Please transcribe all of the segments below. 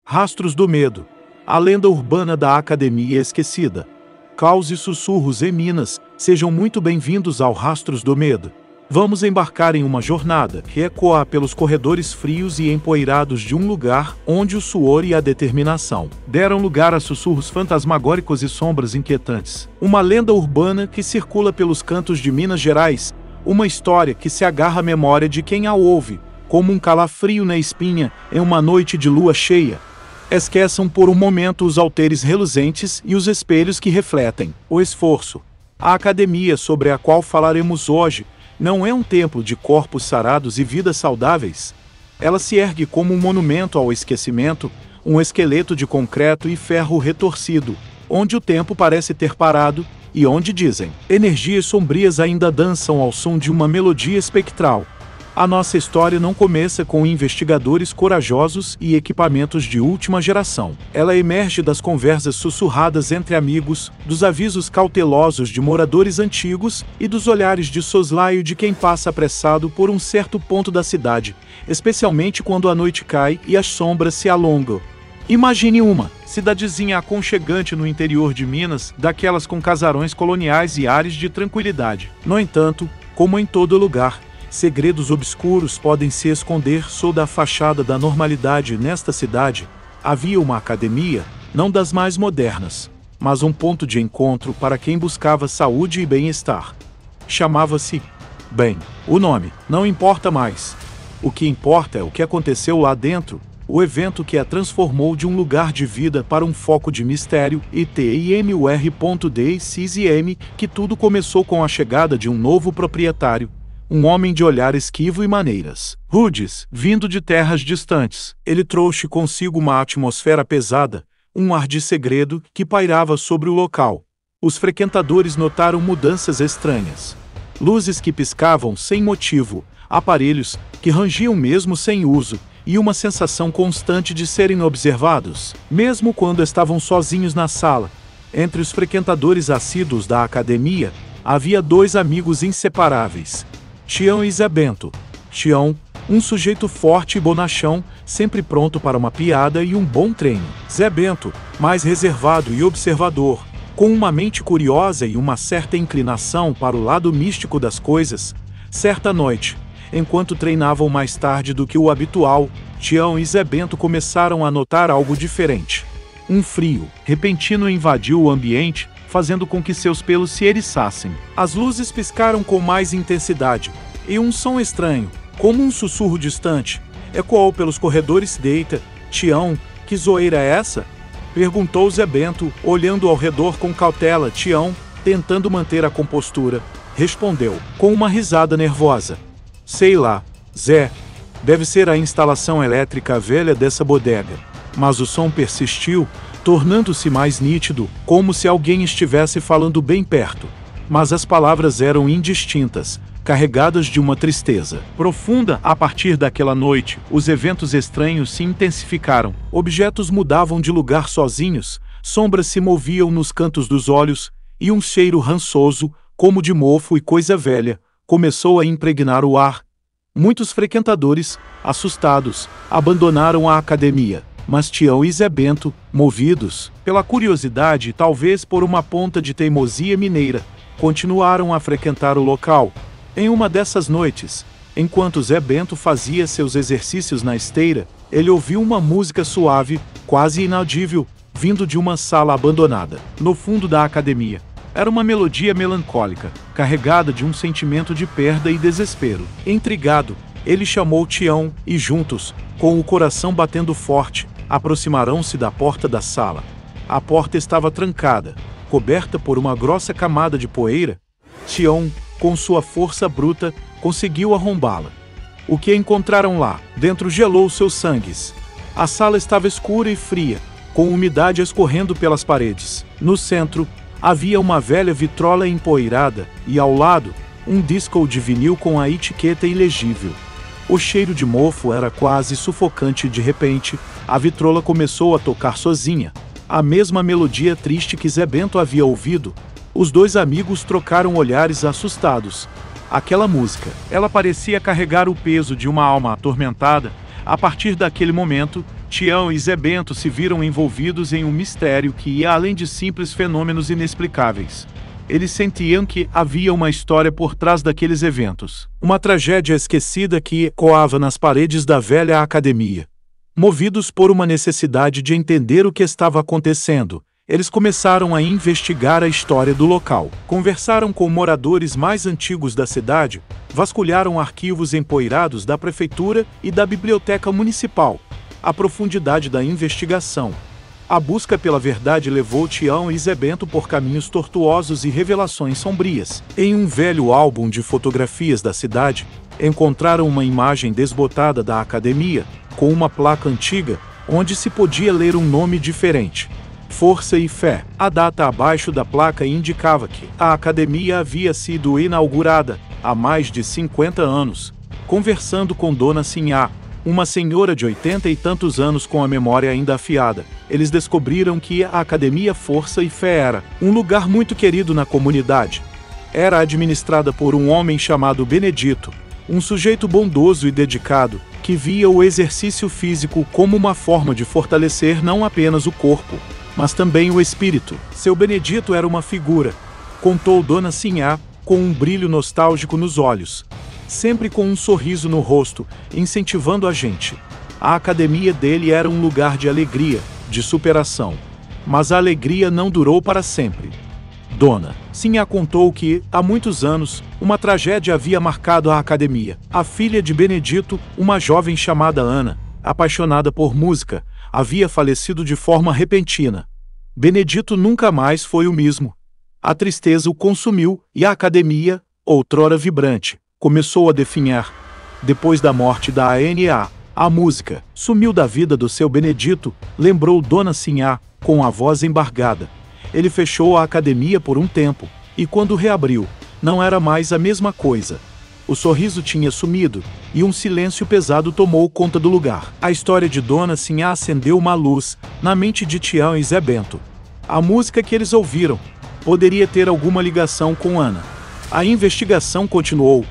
Rastros do Medo. A lenda urbana da Academia Esquecida. Caos e sussurros em Minas, sejam muito bem-vindos ao Rastros do Medo. Vamos embarcar em uma jornada que ecoa pelos corredores frios e empoeirados de um lugar onde o suor e a determinação deram lugar a sussurros fantasmagóricos e sombras inquietantes. Uma lenda urbana que circula pelos cantos de Minas Gerais, uma história que se agarra à memória de quem a ouve, como um calafrio na espinha em uma noite de lua cheia. Esqueçam por um momento os altares reluzentes e os espelhos que refletem o esforço. A academia sobre a qual falaremos hoje não é um templo de corpos sarados e vidas saudáveis. Ela se ergue como um monumento ao esquecimento, um esqueleto de concreto e ferro retorcido, onde o tempo parece ter parado e onde, dizem, energias sombrias ainda dançam ao som de uma melodia espectral. A nossa história não começa com investigadores corajosos e equipamentos de última geração. Ela emerge das conversas sussurradas entre amigos, dos avisos cautelosos de moradores antigos e dos olhares de soslaio de quem passa apressado por um certo ponto da cidade, especialmente quando a noite cai e as sombras se alongam. Imagine uma cidadezinha aconchegante no interior de Minas, daquelas com casarões coloniais e ares de tranquilidade. No entanto, como em todo lugar, segredos obscuros podem se esconder sob a fachada da normalidade. Nesta cidade, havia uma academia, não das mais modernas, mas um ponto de encontro para quem buscava saúde e bem-estar. Chamava-se... Bem, o nome não importa mais. O que importa é o que aconteceu lá dentro, o evento que a transformou de um lugar de vida para um foco de mistério e TIMUR.DCZM, que tudo começou com a chegada de um novo proprietário, um homem de olhar esquivo e maneiras rudes, vindo de terras distantes. Ele trouxe consigo uma atmosfera pesada, um ar de segredo que pairava sobre o local. Os frequentadores notaram mudanças estranhas. Luzes que piscavam sem motivo, aparelhos que rangiam mesmo sem uso, e uma sensação constante de serem observados, mesmo quando estavam sozinhos na sala. Entre os frequentadores assíduos da academia, havia dois amigos inseparáveis: Tião e Zé Bento. Tião, um sujeito forte e bonachão, sempre pronto para uma piada e um bom treino. Zé Bento, mais reservado e observador, com uma mente curiosa e uma certa inclinação para o lado místico das coisas. Certa noite, enquanto treinavam mais tarde do que o habitual, Tião e Zé Bento começaram a notar algo diferente. Um frio repentino invadiu o ambiente, fazendo com que seus pelos se eriçassem. As luzes piscaram com mais intensidade, e um som estranho, como um sussurro distante, ecoou pelos corredores. Deita, Tião, que zoeira é essa? Perguntou Zé Bento, olhando ao redor com cautela. Tião, tentando manter a compostura, respondeu, com uma risada nervosa: sei lá, Zé, deve ser a instalação elétrica velha dessa bodega. Mas o som persistiu, tornando-se mais nítido, como se alguém estivesse falando bem perto. Mas as palavras eram indistintas, carregadas de uma tristeza profunda. A partir daquela noite, os eventos estranhos se intensificaram. Objetos mudavam de lugar sozinhos, sombras se moviam nos cantos dos olhos, e um cheiro rançoso, como de mofo e coisa velha, começou a impregnar o ar. Muitos frequentadores, assustados, abandonaram a academia. Mas Tião e Zé Bento, movidos pela curiosidade e talvez por uma ponta de teimosia mineira, continuaram a frequentar o local. Em uma dessas noites, enquanto Zé Bento fazia seus exercícios na esteira, ele ouviu uma música suave, quase inaudível, vindo de uma sala abandonada, no fundo da academia. Era uma melodia melancólica, carregada de um sentimento de perda e desespero. Intrigado, ele chamou Tião e juntos, com o coração batendo forte, aproximaram-se da porta da sala. A porta estava trancada, coberta por uma grossa camada de poeira. Tião, com sua força bruta, conseguiu arrombá-la. O que encontraram lá dentro gelou seus sangues. A sala estava escura e fria, com umidade escorrendo pelas paredes. No centro, havia uma velha vitrola empoeirada e, ao lado, um disco de vinil com a etiqueta ilegível. O cheiro de mofo era quase sufocante. De repente, a vitrola começou a tocar sozinha, a mesma melodia triste que Zé Bento havia ouvido. Os dois amigos trocaram olhares assustados. Aquela música, ela parecia carregar o peso de uma alma atormentada. A partir daquele momento, Tião e Zé Bento se viram envolvidos em um mistério que ia além de simples fenômenos inexplicáveis. Eles sentiam que havia uma história por trás daqueles eventos. Uma tragédia esquecida que ecoava nas paredes da velha academia. Movidos por uma necessidade de entender o que estava acontecendo, eles começaram a investigar a história do local. Conversaram com moradores mais antigos da cidade, vasculharam arquivos empoeirados da prefeitura e da biblioteca municipal. A profundidade da investigação. A busca pela verdade levou Tião e Zé Bento por caminhos tortuosos e revelações sombrias. Em um velho álbum de fotografias da cidade, encontraram uma imagem desbotada da academia, com uma placa antiga, onde se podia ler um nome diferente. Força e Fé. A data abaixo da placa indicava que a academia havia sido inaugurada há mais de 50 anos. Conversando com Dona Sinhá, uma senhora de 80 e tantos anos com a memória ainda afiada, eles descobriram que a Academia Força e Fé era um lugar muito querido na comunidade. Era administrada por um homem chamado Benedito, um sujeito bondoso e dedicado, que via o exercício físico como uma forma de fortalecer não apenas o corpo, mas também o espírito. Seu Benedito era uma figura, contou Dona Sinhá, com um brilho nostálgico nos olhos, sempre com um sorriso no rosto, incentivando a gente. A academia dele era um lugar de alegria, de superação. Mas a alegria não durou para sempre. Dona Sinhá contou que, há muitos anos, uma tragédia havia marcado a academia. A filha de Benedito, uma jovem chamada Ana, apaixonada por música, havia falecido de forma repentina. Benedito nunca mais foi o mesmo. A tristeza o consumiu e a academia, outrora vibrante, começou a definhar. Depois da morte da ANA, a música sumiu da vida do seu Benedito, lembrou Dona Sinhá, com a voz embargada. Ele fechou a academia por um tempo, e quando reabriu, não era mais a mesma coisa. O sorriso tinha sumido, e um silêncio pesado tomou conta do lugar. A história de Dona Sinhá acendeu uma luz na mente de Tião e Zé Bento. A música que eles ouviram poderia ter alguma ligação com Ana. A investigação continuou.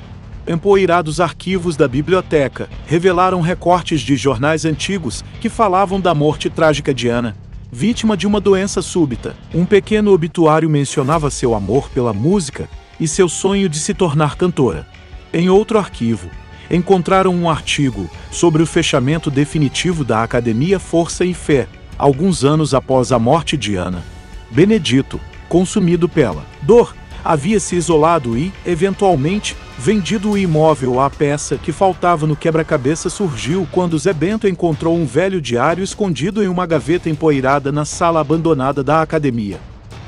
Empoeirados arquivos da biblioteca revelaram recortes de jornais antigos que falavam da morte trágica de Ana, vítima de uma doença súbita. Um pequeno obituário mencionava seu amor pela música e seu sonho de se tornar cantora. Em outro arquivo, encontraram um artigo sobre o fechamento definitivo da Academia Força e Fé, alguns anos após a morte de Ana. Benedito, consumido pela dor, havia se isolado e, eventualmente, vendido o imóvel. A peça que faltava no quebra-cabeça surgiu quando Zé Bento encontrou um velho diário escondido em uma gaveta empoeirada na sala abandonada da academia.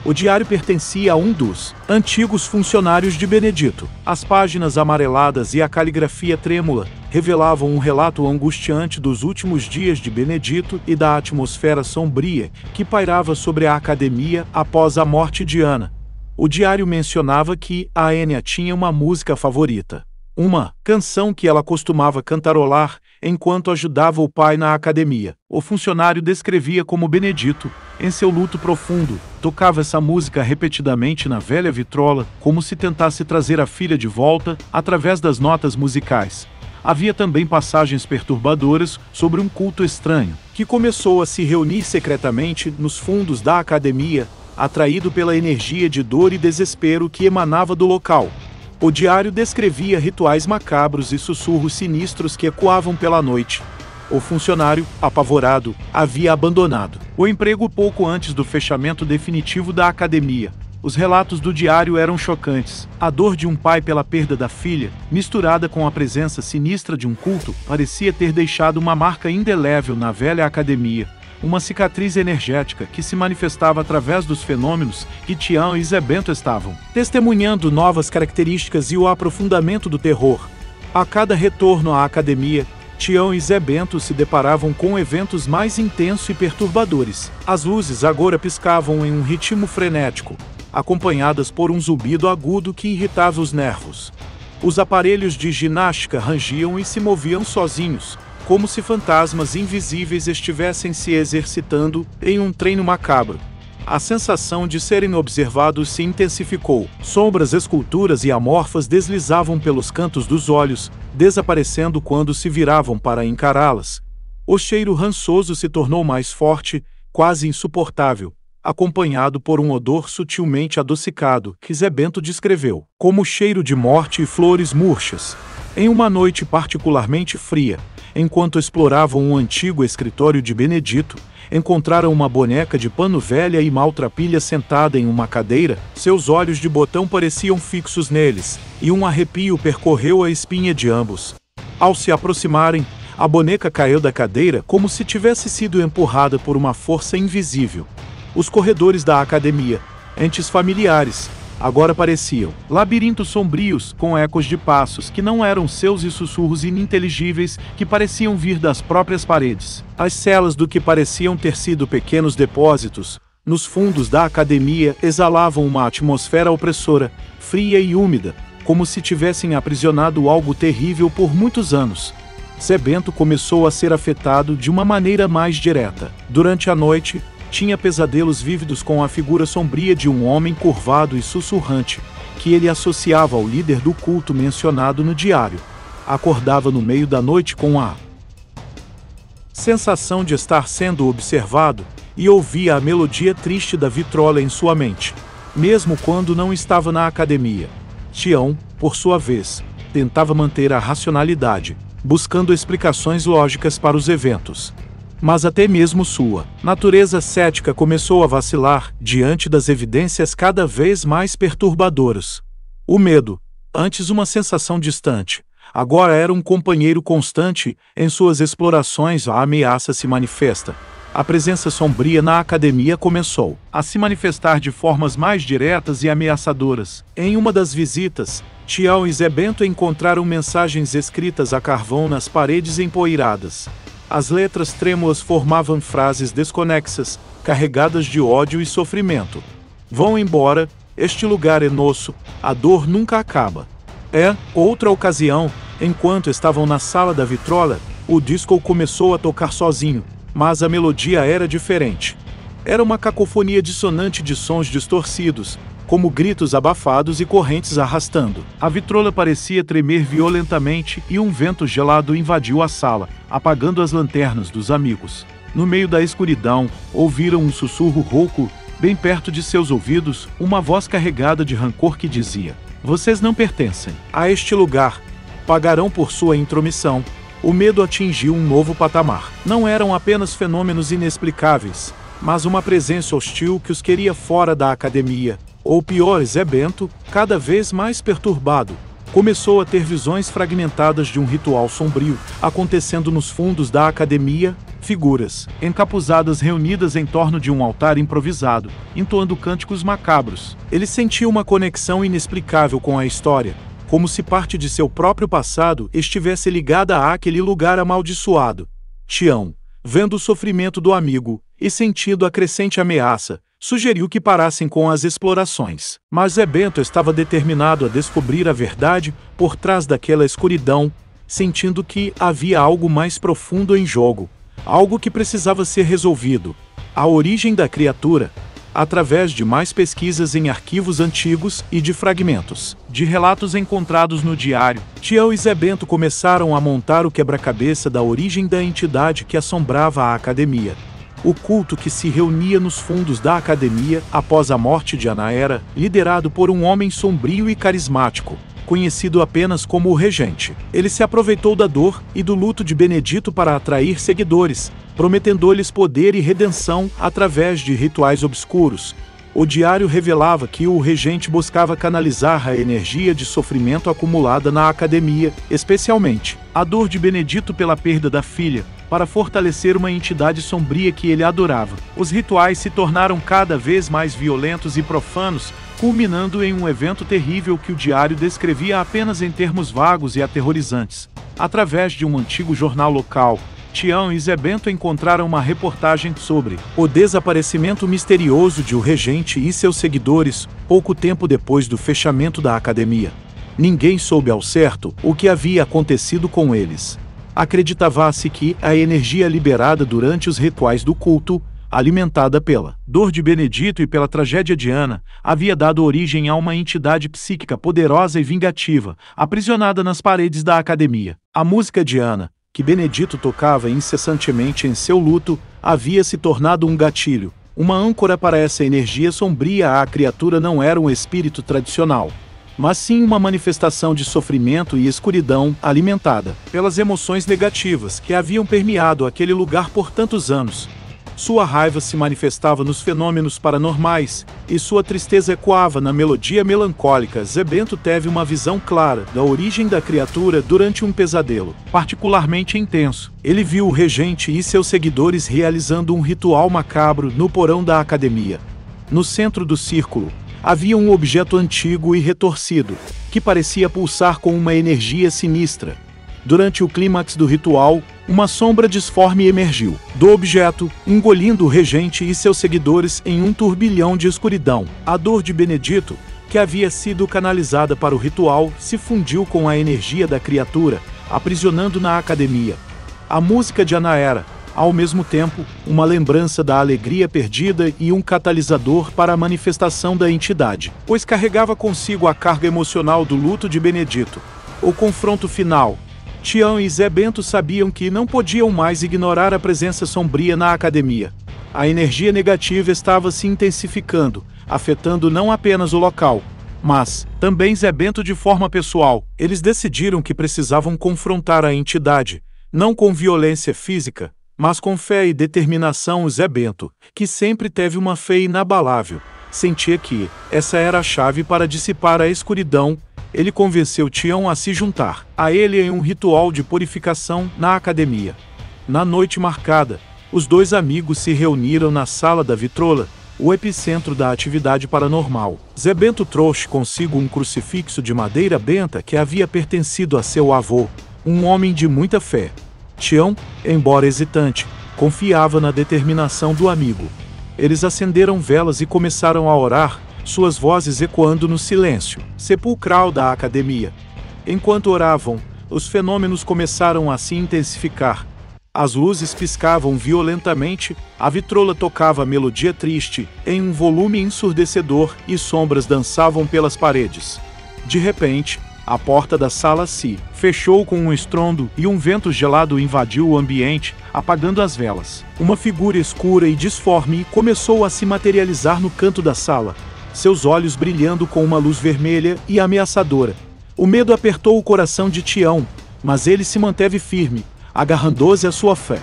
O diário pertencia a um dos antigos funcionários de Benedito. As páginas amareladas e a caligrafia trêmula revelavam um relato angustiante dos últimos dias de Benedito e da atmosfera sombria que pairava sobre a academia após a morte de Ana. O diário mencionava que a Enya tinha uma música favorita. Uma canção que ela costumava cantarolar enquanto ajudava o pai na academia. O funcionário descrevia como Benedito, em seu luto profundo, tocava essa música repetidamente na velha vitrola, como se tentasse trazer a filha de volta através das notas musicais. Havia também passagens perturbadoras sobre um culto estranho, que começou a se reunir secretamente nos fundos da academia, atraído pela energia de dor e desespero que emanava do local. O diário descrevia rituais macabros e sussurros sinistros que ecoavam pela noite. O funcionário, apavorado, havia abandonado o emprego pouco antes do fechamento definitivo da academia. Os relatos do diário eram chocantes. A dor de um pai pela perda da filha, misturada com a presença sinistra de um culto, parecia ter deixado uma marca indelével na velha academia. Uma cicatriz energética que se manifestava através dos fenômenos que Tião e Zé Bento estavam testemunhando, novas características e o aprofundamento do terror. A cada retorno à academia, Tião e Zé Bento se deparavam com eventos mais intensos e perturbadores. As luzes agora piscavam em um ritmo frenético, acompanhadas por um zumbido agudo que irritava os nervos. Os aparelhos de ginástica rangiam e se moviam sozinhos, como se fantasmas invisíveis estivessem se exercitando em um treino macabro. A sensação de serem observados se intensificou. Sombras, esculturas e amorfas deslizavam pelos cantos dos olhos, desaparecendo quando se viravam para encará-las. O cheiro rançoso se tornou mais forte, quase insuportável, acompanhado por um odor sutilmente adocicado, que Zé Bento descreveu como cheiro de morte e flores murchas. Em uma noite particularmente fria, enquanto exploravam um antigo escritório de Benedito, encontraram uma boneca de pano velha e maltrapilha sentada em uma cadeira. Seus olhos de botão pareciam fixos neles, e um arrepio percorreu a espinha de ambos. Ao se aproximarem, a boneca caiu da cadeira como se tivesse sido empurrada por uma força invisível. Os corredores da academia, entes familiares, agora pareciam labirintos sombrios com ecos de passos que não eram seus e sussurros ininteligíveis que pareciam vir das próprias paredes. As celas do que pareciam ter sido pequenos depósitos, nos fundos da academia, exalavam uma atmosfera opressora, fria e úmida, como se tivessem aprisionado algo terrível por muitos anos. Zé Bento começou a ser afetado de uma maneira mais direta. Durante a noite, tinha pesadelos vívidos com a figura sombria de um homem curvado e sussurrante, que ele associava ao líder do culto mencionado no diário. Acordava no meio da noite com a sensação de estar sendo observado e ouvia a melodia triste da vitrola em sua mente, mesmo quando não estava na academia. Tião, por sua vez, tentava manter a racionalidade, buscando explicações lógicas para os eventos. Mas até mesmo sua natureza cética começou a vacilar diante das evidências cada vez mais perturbadoras. O medo, antes uma sensação distante, agora era um companheiro constante em suas explorações. A ameaça se manifesta. A presença sombria na academia começou a se manifestar de formas mais diretas e ameaçadoras. Em uma das visitas, Tião e Zé Bento encontraram mensagens escritas a carvão nas paredes empoeiradas. As letras trêmulas formavam frases desconexas, carregadas de ódio e sofrimento. Vão embora, este lugar é nosso, a dor nunca acaba. Outra ocasião, enquanto estavam na sala da vitrola, o disco começou a tocar sozinho, mas a melodia era diferente. Era uma cacofonia dissonante de sons distorcidos, como gritos abafados e correntes arrastando. A vitrola parecia tremer violentamente e um vento gelado invadiu a sala, apagando as lanternas dos amigos. No meio da escuridão, ouviram um sussurro rouco, bem perto de seus ouvidos, uma voz carregada de rancor que dizia: "Vocês não pertencem a este lugar. Pagarão por sua intromissão." O medo atingiu um novo patamar. Não eram apenas fenômenos inexplicáveis, mas uma presença hostil que os queria fora da academia. Ou pior, Zé Bento, cada vez mais perturbado, começou a ter visões fragmentadas de um ritual sombrio acontecendo nos fundos da academia, figuras encapuzadas reunidas em torno de um altar improvisado, entoando cânticos macabros. Ele sentia uma conexão inexplicável com a história, como se parte de seu próprio passado estivesse ligada àquele lugar amaldiçoado. Tião, vendo o sofrimento do amigo e sentindo a crescente ameaça, sugeriu que parassem com as explorações. Mas Zé Bento estava determinado a descobrir a verdade por trás daquela escuridão, sentindo que havia algo mais profundo em jogo, algo que precisava ser resolvido. A origem da criatura, através de mais pesquisas em arquivos antigos e de fragmentos de relatos encontrados no diário, Tião e Zé Bento começaram a montar o quebra-cabeça da origem da entidade que assombrava a academia. O culto que se reunia nos fundos da academia após a morte de Anaera, liderado por um homem sombrio e carismático, conhecido apenas como o Regente. Ele se aproveitou da dor e do luto de Benedito para atrair seguidores, prometendo-lhes poder e redenção através de rituais obscuros. O diário revelava que o regente buscava canalizar a energia de sofrimento acumulada na academia, especialmente a dor de Benedito pela perda da filha, para fortalecer uma entidade sombria que ele adorava. Os rituais se tornaram cada vez mais violentos e profanos, culminando em um evento terrível que o diário descrevia apenas em termos vagos e aterrorizantes. Através de um antigo jornal local, Tião e Zé Bento encontraram uma reportagem sobre o desaparecimento misterioso de o regente e seus seguidores, pouco tempo depois do fechamento da academia. Ninguém soube ao certo o que havia acontecido com eles. Acreditava-se que a energia liberada durante os rituais do culto, alimentada pela dor de Benedito e pela tragédia de Ana, havia dado origem a uma entidade psíquica poderosa e vingativa, aprisionada nas paredes da academia. A música de Ana, que Benedito tocava incessantemente em seu luto, havia se tornado um gatilho, uma âncora para essa energia sombria. A criatura não era um espírito tradicional, mas sim uma manifestação de sofrimento e escuridão alimentada pelas emoções negativas que haviam permeado aquele lugar por tantos anos. Sua raiva se manifestava nos fenômenos paranormais, e sua tristeza ecoava na melodia melancólica. Zebento teve uma visão clara da origem da criatura durante um pesadelo particularmente intenso. Ele viu o regente e seus seguidores realizando um ritual macabro no porão da academia. No centro do círculo, havia um objeto antigo e retorcido, que parecia pulsar com uma energia sinistra. Durante o clímax do ritual, uma sombra disforme emergiu do objeto, engolindo o regente e seus seguidores em um turbilhão de escuridão. A dor de Benedito, que havia sido canalizada para o ritual, se fundiu com a energia da criatura, aprisionando na academia. A música de Ana era, ao mesmo tempo, uma lembrança da alegria perdida e um catalisador para a manifestação da entidade, pois carregava consigo a carga emocional do luto de Benedito. O confronto final. Tião e Zebento sabiam que não podiam mais ignorar a presença sombria na academia. A energia negativa estava se intensificando, afetando não apenas o local, mas também Zebento de forma pessoal. Eles decidiram que precisavam confrontar a entidade, não com violência física, mas com fé e determinação. Zebento, que sempre teve uma fé inabalável, sentia que essa era a chave para dissipar a escuridão. Ele convenceu Tião a se juntar a ele em um ritual de purificação na academia. Na noite marcada, os dois amigos se reuniram na sala da vitrola, o epicentro da atividade paranormal. Zebento trouxe consigo um crucifixo de madeira benta que havia pertencido a seu avô, um homem de muita fé. Tião, embora hesitante, confiava na determinação do amigo. Eles acenderam velas e começaram a orar, suas vozes ecoando no silêncio sepulcral da academia. Enquanto oravam, os fenômenos começaram a se intensificar. As luzes piscavam violentamente, a vitrola tocava melodia triste, em um volume ensurdecedor, e sombras dançavam pelas paredes. De repente, a porta da sala se fechou com um estrondo e um vento gelado invadiu o ambiente, apagando as velas. Uma figura escura e disforme começou a se materializar no canto da sala, seus olhos brilhando com uma luz vermelha e ameaçadora. O medo apertou o coração de Tião, mas ele se manteve firme, agarrando-se à sua fé.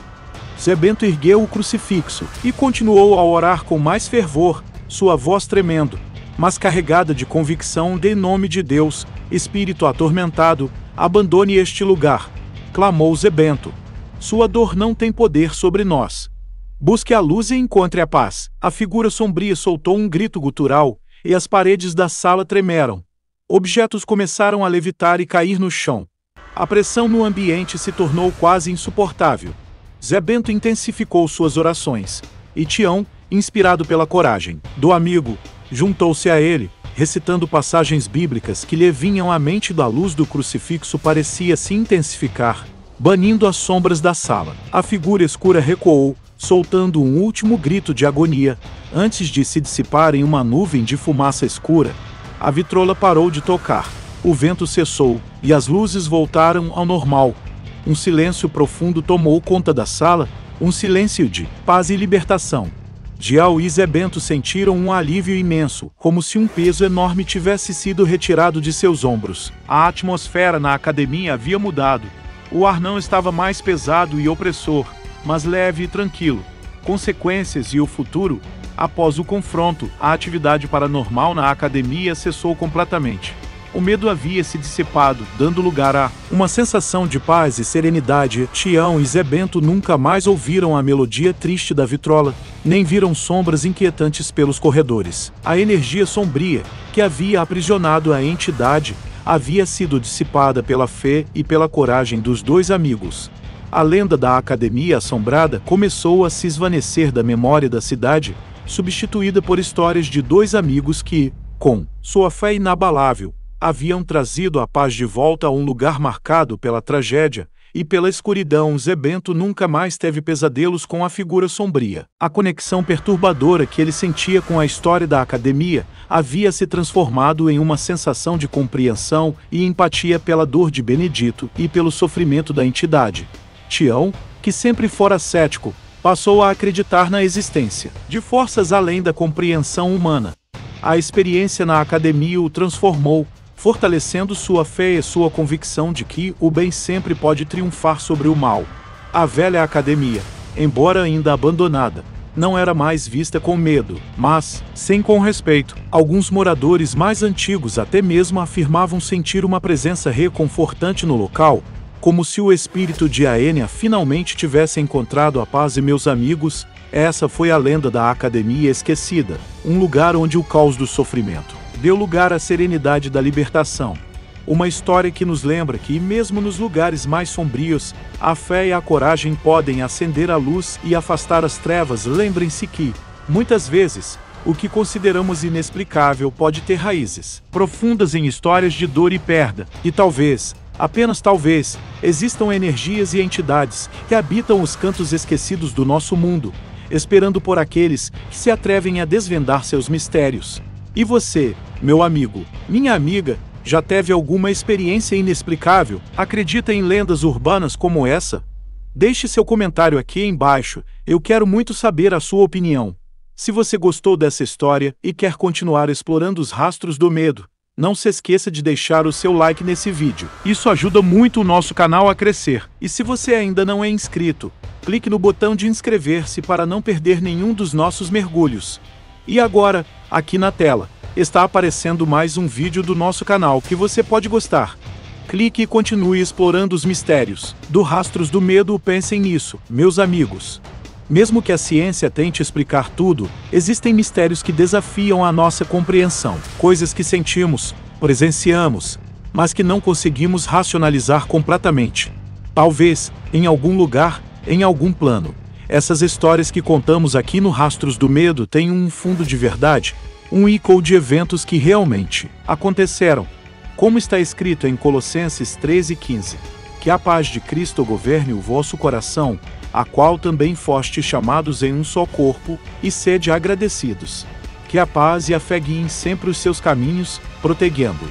Zebento ergueu o crucifixo e continuou a orar com mais fervor, sua voz tremendo, mas carregada de convicção. Em nome de Deus, espírito atormentado, abandone este lugar, clamou Zebento. Sua dor não tem poder sobre nós. Busque a luz e encontre a paz. A figura sombria soltou um grito gutural, e as paredes da sala tremeram. Objetos começaram a levitar e cair no chão. A pressão no ambiente se tornou quase insuportável. Zebento intensificou suas orações, e Tião, inspirado pela coragem do amigo, juntou-se a ele, recitando passagens bíblicas que lhe vinham à mente. Da luz do crucifixo parecia se intensificar, banindo as sombras da sala. A figura escura recuou, soltando um último grito de agonia, antes de se dissipar em uma nuvem de fumaça escura. A vitrola parou de tocar, o vento cessou, e as luzes voltaram ao normal. Um silêncio profundo tomou conta da sala, um silêncio de paz e libertação. Tião e Zebento sentiram um alívio imenso, como se um peso enorme tivesse sido retirado de seus ombros. A atmosfera na academia havia mudado. O ar não estava mais pesado e opressor, mas leve e tranquilo. Consequências e o futuro. Após o confronto, a atividade paranormal na academia cessou completamente. O medo havia se dissipado, dando lugar a uma sensação de paz e serenidade. Tião e Zebento nunca mais ouviram a melodia triste da vitrola, nem viram sombras inquietantes pelos corredores. A energia sombria, que havia aprisionado a entidade, havia sido dissipada pela fé e pela coragem dos dois amigos. A lenda da academia assombrada começou a se esvanecer da memória da cidade, substituída por histórias de dois amigos que, com sua fé inabalável, haviam trazido a paz de volta a um lugar marcado pela tragédia e pela escuridão. Zebento nunca mais teve pesadelos com a figura sombria. A conexão perturbadora que ele sentia com a história da academia havia se transformado em uma sensação de compreensão e empatia pela dor de Benedito e pelo sofrimento da entidade. Tião, que sempre fora cético, passou a acreditar na existência de forças além da compreensão humana. A experiência na academia o transformou, fortalecendo sua fé e sua convicção de que o bem sempre pode triunfar sobre o mal. A velha academia, embora ainda abandonada, não era mais vista com medo, mas, sem com respeito. Alguns moradores mais antigos até mesmo afirmavam sentir uma presença reconfortante no local, como se o espírito de Aênia finalmente tivesse encontrado a paz. E meus amigos, essa foi a lenda da Academia Esquecida, um lugar onde o caos do sofrimento deu lugar à serenidade da libertação. Uma história que nos lembra que, mesmo nos lugares mais sombrios, a fé e a coragem podem acender a luz e afastar as trevas. Lembrem-se que, muitas vezes, o que consideramos inexplicável pode ter raízes profundas em histórias de dor e perda, e talvez, apenas talvez, existam energias e entidades que habitam os cantos esquecidos do nosso mundo, esperando por aqueles que se atrevem a desvendar seus mistérios. E você, meu amigo, minha amiga, já teve alguma experiência inexplicável? Acredita em lendas urbanas como essa? Deixe seu comentário aqui embaixo, eu quero muito saber a sua opinião. Se você gostou dessa história e quer continuar explorando os rastros do medo, não se esqueça de deixar o seu like nesse vídeo. Isso ajuda muito o nosso canal a crescer. E se você ainda não é inscrito, clique no botão de inscrever-se para não perder nenhum dos nossos mergulhos. E agora, aqui na tela, está aparecendo mais um vídeo do nosso canal que você pode gostar. Clique e continue explorando os mistérios do Rastros do Medo. Pensem nisso, meus amigos. Mesmo que a ciência tente explicar tudo, existem mistérios que desafiam a nossa compreensão. Coisas que sentimos, presenciamos, mas que não conseguimos racionalizar completamente. Talvez, em algum lugar, em algum plano, essas histórias que contamos aqui no Rastros do Medo têm um fundo de verdade, um eco de eventos que realmente aconteceram. Como está escrito em Colossenses 13:15, que a paz de Cristo governe o vosso coração, a qual também fostes chamados em um só corpo, e sede agradecidos. Que a paz e a fé guiem sempre os seus caminhos, protegendo